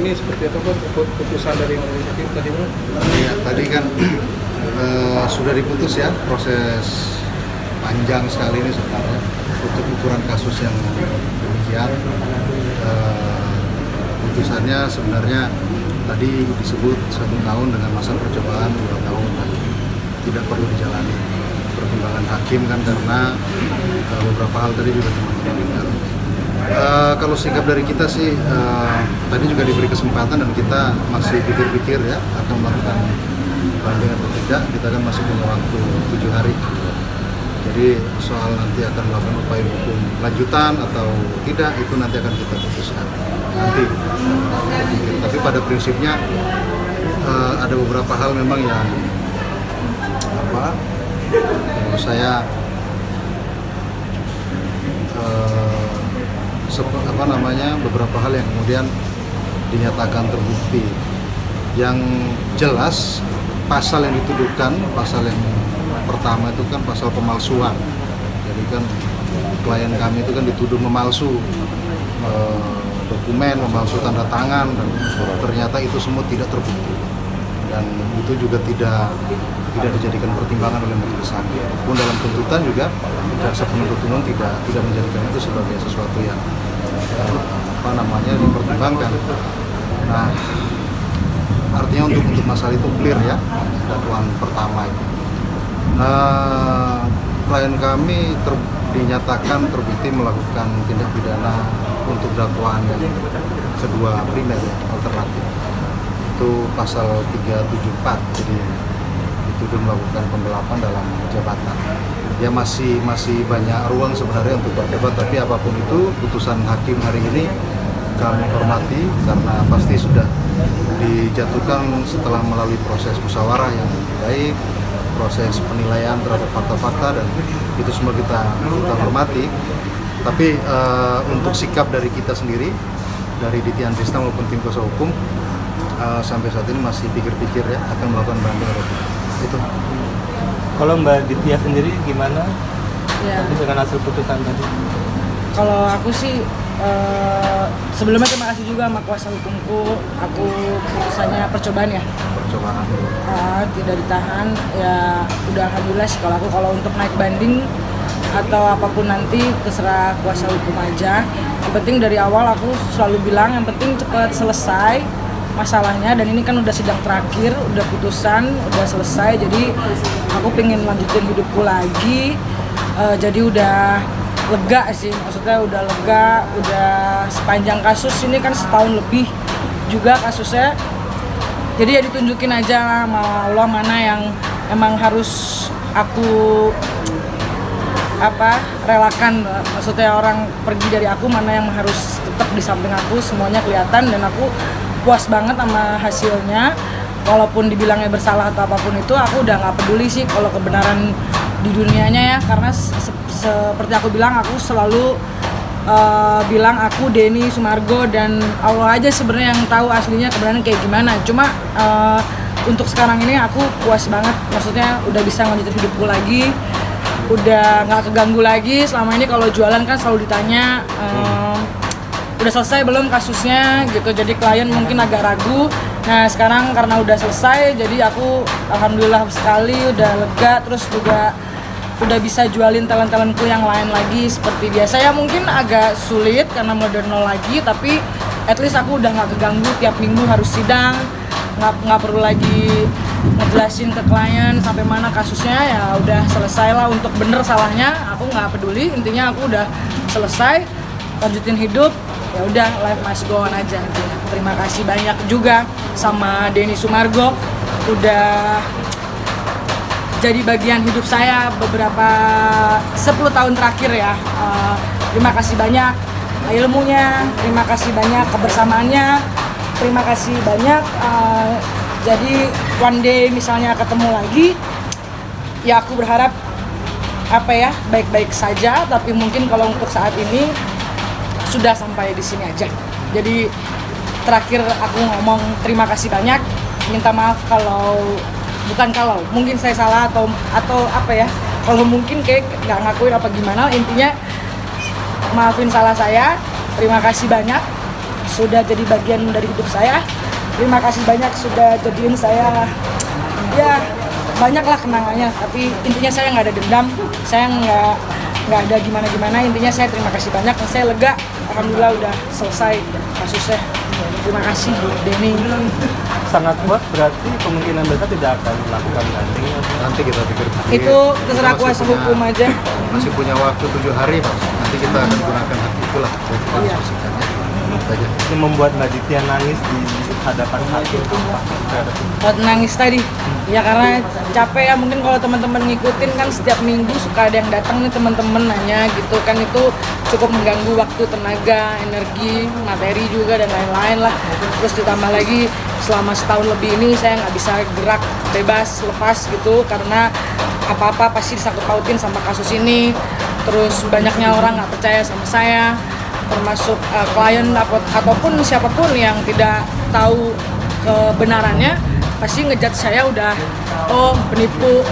ini seperti apa Pak keputusan dari majelis hakim tadi Pak? Iya, tadi kan sudah diputus ya, proses panjang sekali ini sebenarnya untuk ukuran kasus yang demikian. Putusannya sebenarnya tadi disebut 1 tahun dengan masa percobaan 2 tahun dan tidak perlu dijalani pertimbangan hakim kan karena beberapa hal tadi juga teman-teman dengar. Kalau sikap dari kita sih tadi juga diberi kesempatan dan kita masih pikir-pikir ya akan melakukan banding atau tidak. Kita kan masih punya waktu 7 hari. Jadi soal nanti akan melakukan upaya hukum lanjutan atau tidak itu nanti akan kita putuskan nanti. Tapi pada prinsipnya ada beberapa hal memang yang menurut saya beberapa hal yang kemudian dinyatakan terbukti. Yang jelas pasal yang dituduhkan, pasal yang pertama itu kan pasal pemalsuan. Jadi kan klien kami itu kan dituduh memalsu dokumen, memalsu tanda tangan dan ternyata itu semua tidak terbukti. Dan itu juga tidak dijadikan pertimbangan oleh majelis hakim. Pun dalam tuntutan juga jaksa penuntut umum tidak menjadikan itu sebagai sesuatu yang dipertimbangkan. Nah, artinya untuk masalah itu clear ya dakwaan pertama itu. Klien kami dinyatakan terbukti melakukan tindak pidana untuk dakwaan yang kedua primer ya, alternatif. Itu pasal 374, jadi dituduh melakukan penggelapan dalam jabatan. Ya masih banyak ruang sebenarnya untuk berdebat, tapi apapun itu putusan hakim hari ini kami hormati karena pasti sudah dijatuhkan setelah melalui proses musyawarah yang baik, proses penilaian terhadap fakta-fakta dan itu semua kita hormati. Tapi untuk sikap dari kita sendiri, dari Ditjen Trisna maupun tim kuasa hukum sampai saat ini masih pikir-pikir ya akan melakukan banding atau tidak. Itu. Kalau Mbak Ditya sendiri gimana? Ya. Dengan hasil putusan tadi? Kalau aku sih sebelumnya terima kasih juga sama kuasa hukumku. Aku putusannya percobaan ya. Percobaan. Tidak ditahan ya udah alhamdulillah sih kalau untuk naik banding atau apapun nanti terserah kuasa hukum aja. Yang penting dari awal aku selalu bilang yang penting cepat selesai masalahnya dan ini kan udah sidang terakhir, udah putusan, udah selesai, jadi aku pengen lanjutin hidupku lagi, jadi udah lega sih, maksudnya udah lega, udah sepanjang kasus ini kan setahun lebih juga kasusnya, jadi ya ditunjukin aja sama Allah mana yang emang harus aku relakan, maksudnya orang pergi dari aku mana yang harus tetap di samping aku, semuanya kelihatan dan aku puas banget sama hasilnya. Walaupun dibilangnya bersalah atau apapun itu, aku udah nggak peduli sih kalau kebenaran di dunianya ya, karena seperti aku bilang, aku selalu bilang aku Denny Sumargo dan Allah aja sebenarnya yang tahu aslinya kebenaran kayak gimana. Cuma untuk sekarang ini aku puas banget, maksudnya udah bisa ngelanjutin hidupku lagi, udah nggak keganggu lagi. Selama ini kalau jualan kan selalu ditanya udah selesai belum kasusnya gitu, jadi klien mungkin agak ragu. Nah sekarang karena udah selesai, jadi aku alhamdulillah sekali udah lega, terus juga udah bisa jualin talent-talentku yang lain lagi seperti biasa ya, mungkin agak sulit karena mulai dari nol lagi, tapi at least aku udah nggak keganggu tiap minggu harus sidang, nggak perlu lagi ngejelasin ke klien sampai mana kasusnya, ya udah selesai lah. Untuk bener salahnya aku nggak peduli, intinya aku udah selesai, lanjutin hidup, ya udah life must go on aja. Terima kasih banyak juga sama Denny Sumargo udah jadi bagian hidup saya beberapa 10 tahun terakhir ya. Terima kasih banyak ilmunya, terima kasih banyak kebersamaannya, terima kasih banyak. Jadi one day misalnya ketemu lagi, ya aku berharap baik-baik saja, tapi mungkin kalau untuk saat ini sudah sampai di sini aja. Jadi terakhir aku ngomong terima kasih banyak, minta maaf mungkin saya salah atau kalau mungkin kayak nggak ngakuin apa gimana, intinya maafin salah saya, terima kasih banyak sudah jadi bagian dari hidup saya. Terima kasih banyak sudah jadiin saya, ya banyaklah kenangannya. Tapi intinya saya nggak ada dendam, saya nggak ada gimana-gimana. Intinya saya terima kasih banyak, saya lega. Alhamdulillah udah selesai kasusnya. Terima kasih Bu Denny. Sangat puas berarti kemungkinan besar tidak akan melakukan banding. Nanti kita pikir-pikir. Itu terserah Kita masih kuasa punya- hukum aja. Masih punya waktu 7 hari Mas. Nanti kita akan gunakan hak itulah buat kita Iya. diskusikannya. Itu aja. Ini membuat Mbak Ditya nangis di hadapan hakim. Buat nangis tadi ya karena capek ya, mungkin kalau teman-teman ngikutin kan setiap minggu suka ada yang datang nih teman-teman nanya gitu kan, itu cukup mengganggu waktu, tenaga, energi, materi juga dan lain-lain lah. Terus ditambah lagi selama setahun lebih ini saya nggak bisa gerak bebas lepas gitu karena apa-apa pasti disangkut pautin sama kasus ini. Terus banyaknya orang nggak percaya sama saya, termasuk klien ataupun siapapun yang tidak tahu kebenarannya pasti ngejudge saya udah penipu,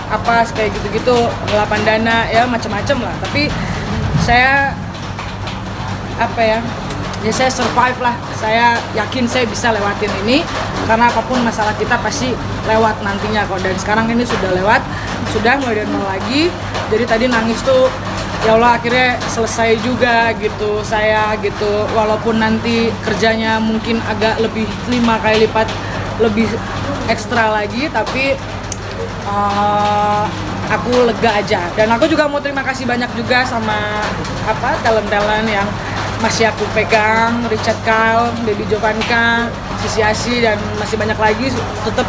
apa kayak gitu-gitu, ngelapan dana ya macam-macam lah. Tapi saya saya survive lah. Saya yakin saya bisa lewatin ini karena apapun masalah kita pasti lewat nantinya kok. Dan sekarang ini sudah lewat, sudah mulai dari nol lagi. Jadi tadi nangis tuh ya Allah akhirnya selesai juga gitu saya gitu. Walaupun nanti kerjanya mungkin agak lebih 5 kali lipat lebih ekstra lagi, tapi aku lega aja. Dan aku juga mau terima kasih banyak juga sama talent-talent yang masih aku pegang, Richard Kyle, Baby Jovanka, Sisi Asi, dan masih banyak lagi tetap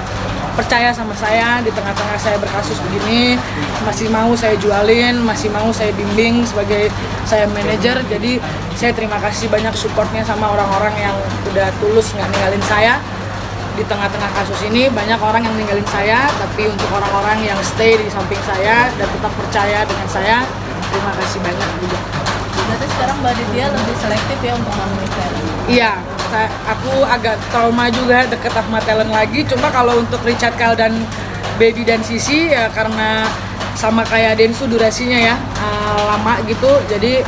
percaya sama saya di tengah-tengah saya berkasus begini, masih mau saya jualin, masih mau saya bimbing sebagai saya manajer. Jadi saya terima kasih banyak supportnya sama orang-orang yang udah tulus nggak ninggalin saya di tengah-tengah kasus ini. Banyak orang yang ninggalin saya, tapi untuk orang-orang yang stay di samping saya dan tetap percaya dengan saya, terima kasih banyak juga. Berarti sekarang Mbak Ditya lebih selektif ya untuk menemui talent. Iya, aku agak trauma juga deket sama talent lagi. Cuma kalau untuk Richard Kyle dan Baby dan Sisi ya karena sama kayak Densu durasinya ya lama gitu. Jadi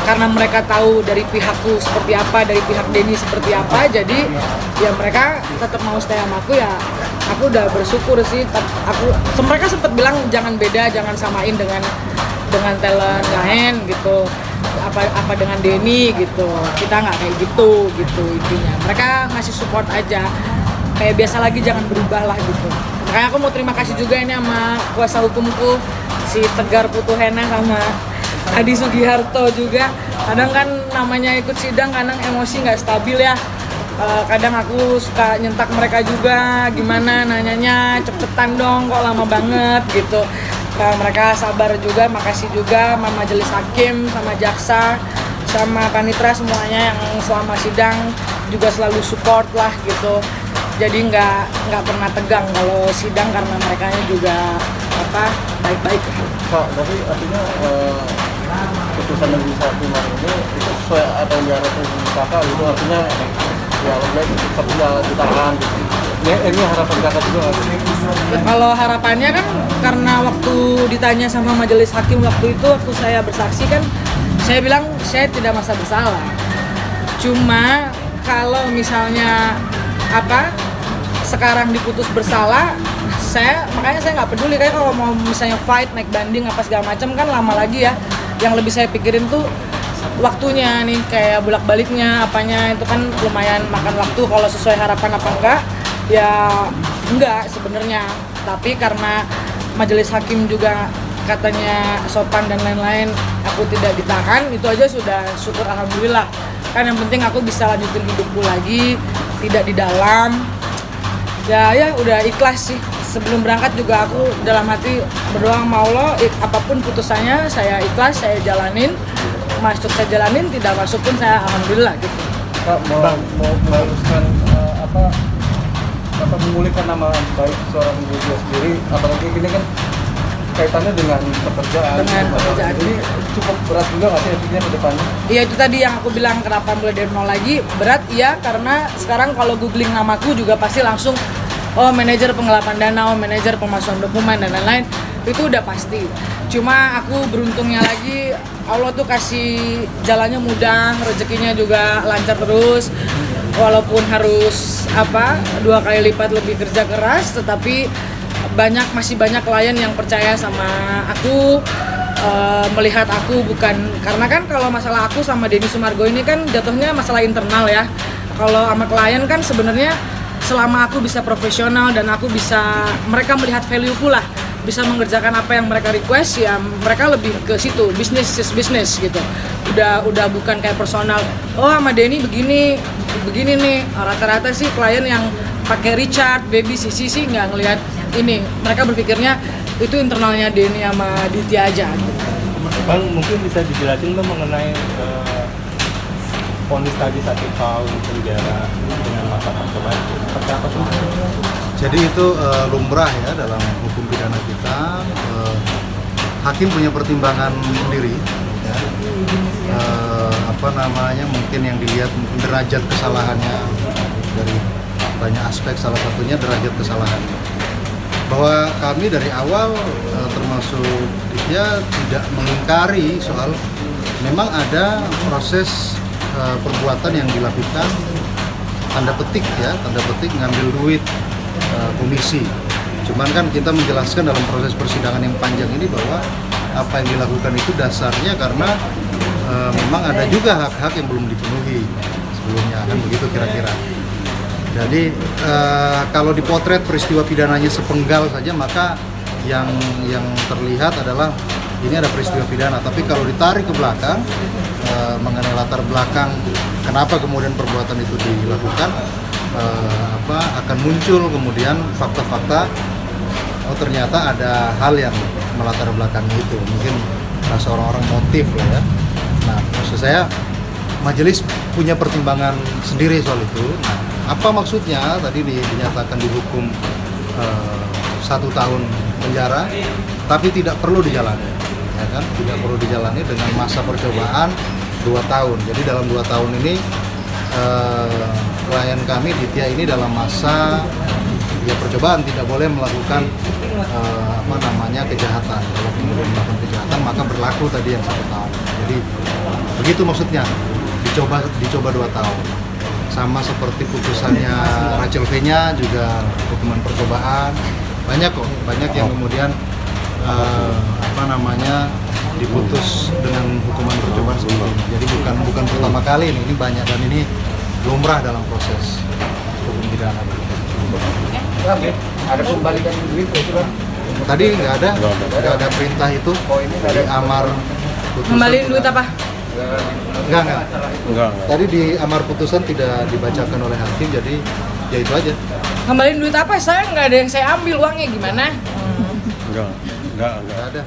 karena mereka tahu dari pihakku seperti apa, dari pihak Denny seperti apa, jadi ya mereka tetap mau stay sama aku ya. Aku udah bersyukur sih. Mereka sempat bilang jangan beda, jangan samain dengan talent lain gitu. Apa dengan Denny gitu, kita nggak kayak gitu intinya. Mereka ngasih support aja kayak biasa lagi, jangan berubah lah gitu. Makanya aku mau terima kasih juga ini sama kuasa hukumku si Tegar Putuhena sama Adi Sugiharto juga. Kadang kan namanya ikut sidang kadang emosi nggak stabil ya. Kadang aku suka nyentak mereka juga, gimana nanyanya cepetan dong kok lama banget gitu. Mereka sabar juga, makasih juga sama majelis hakim, sama jaksa, sama panitera semuanya yang selama sidang juga selalu support lah gitu. Jadi nggak pernah tegang kalau sidang karena mereka juga baik-baik. Pak, tapi artinya putusan yang bisa kemarin ini itu sesuai apa yang diharapkan kakak gitu, artinya ya baik tetap ditahan gitu. Ini harapan kakak juga nggak sih? Kalau harapannya kan karena waktu ditanya sama majelis hakim waktu itu waktu saya bersaksi kan saya bilang saya tidak merasa bersalah. Cuma kalau misalnya sekarang diputus bersalah, makanya saya nggak peduli. Kayak kalau mau misalnya fight, naik banding apa segala macam kan lama lagi ya. Yang lebih saya pikirin tuh waktunya nih, kayak bolak-baliknya apanya itu kan lumayan makan waktu. Kalau sesuai harapan apa enggak ya enggak sebenarnya. Tapi karena majelis hakim juga katanya sopan dan lain-lain, aku tidak ditahan, itu aja sudah syukur alhamdulillah. Kan yang penting aku bisa lanjutin hidupku lagi, tidak di dalam. Ya udah ikhlas sih. Sebelum berangkat juga aku dalam hati berdoa sama Allah, apapun putusannya saya ikhlas, saya jalanin. Masuk saya jalanin, tidak masuk pun saya alhamdulillah gitu. Kak, mau meluruskan memulihkan nama baik seorang Ditya sendiri, apalagi ini kan kaitannya dengan pekerjaan. Ini cukup berat juga nggak sih artinya ke depannya? Iya itu tadi yang aku bilang kenapa mulai dari nol lagi berat iya karena sekarang kalau googling namaku juga pasti langsung manajer penggelapan dana, manajer pemalsuan dokumen dan lain-lain. itu udah pasti. Cuma aku beruntungnya lagi Allah tuh kasih jalannya mudah, rezekinya juga lancar terus. Walaupun harus 2 kali lipat lebih kerja keras, tetapi masih banyak klien yang percaya sama aku, melihat aku bukan karena kan kalau masalah aku sama Denny Sumargo ini kan jatuhnya masalah internal ya. Kalau sama klien kan sebenarnya selama aku bisa profesional dan aku bisa mereka melihat value pula, bisa mengerjakan apa yang mereka request, ya mereka lebih ke situ, bisnis is bisnis gitu. Udah bukan kayak personal. Oh sama Denny begini nih, rata-rata sih klien yang pakai Richard, Baby, Sisi sih nggak ngelihat ini. Mereka berpikirnya itu internalnya Denny sama Ditya aja gitu. Bang, mungkin bisa dijelasin Bang mengenai vonis tadi 1 tahun penjara dengan masa percobaan seperti apa sih? Jadi itu lumrah ya dalam hukum pidana kita. Hakim punya pertimbangan sendiri. Ya. Mungkin yang dilihat mungkin derajat kesalahannya dari banyak aspek, salah satunya derajat kesalahan. Bahwa kami dari awal termasuk dia tidak mengingkari soal memang ada proses perbuatan yang dilakukan tanda petik ngambil duit komisi. Cuman kan kita menjelaskan dalam proses persidangan yang panjang ini bahwa apa yang dilakukan itu dasarnya karena memang ada juga hak-hak yang belum dipenuhi sebelumnya, kan begitu kira-kira. Jadi kalau dipotret peristiwa pidananya sepenggal saja, maka yang terlihat adalah ini ada peristiwa pidana. Tapi kalau ditarik ke belakang mengenai latar belakang kenapa kemudian perbuatan itu dilakukan, akan muncul kemudian fakta-fakta. Oh ternyata ada hal yang melatar belakangi itu. Mungkin rasa orang-orang motif lah ya. Nah maksud saya majelis punya pertimbangan sendiri soal itu. Nah, apa maksudnya tadi dinyatakan dihukum 1 tahun penjara, tapi tidak perlu dijalani, ya kan? Tidak perlu dijalani dengan masa percobaan 2 tahun. Jadi dalam 2 tahun ini klien kami Ditya ini dalam masa percobaan tidak boleh melakukan kejahatan. Kalau kemudian melakukan kejahatan maka berlaku tadi yang 1 tahun. Jadi begitu maksudnya. Dicoba 2 tahun. Sama seperti putusannya Rachel V-nya juga hukuman percobaan. Banyak yang kemudian diputus dengan hukuman percobaan seperti ini. Jadi bukan pertama kali ini banyak dan ini lumrah dalam proses hukum pidana. Ada pembalikan duit itu kan? Tadi nggak ada perintah itu dari amar putusan. Kembaliin duit apa? Enggak. Tadi di amar putusan tidak dibacakan oleh hakim, jadi ya itu aja. Kembaliin duit apa? Saya nggak ada yang saya ambil uangnya, gimana? Nggak ada.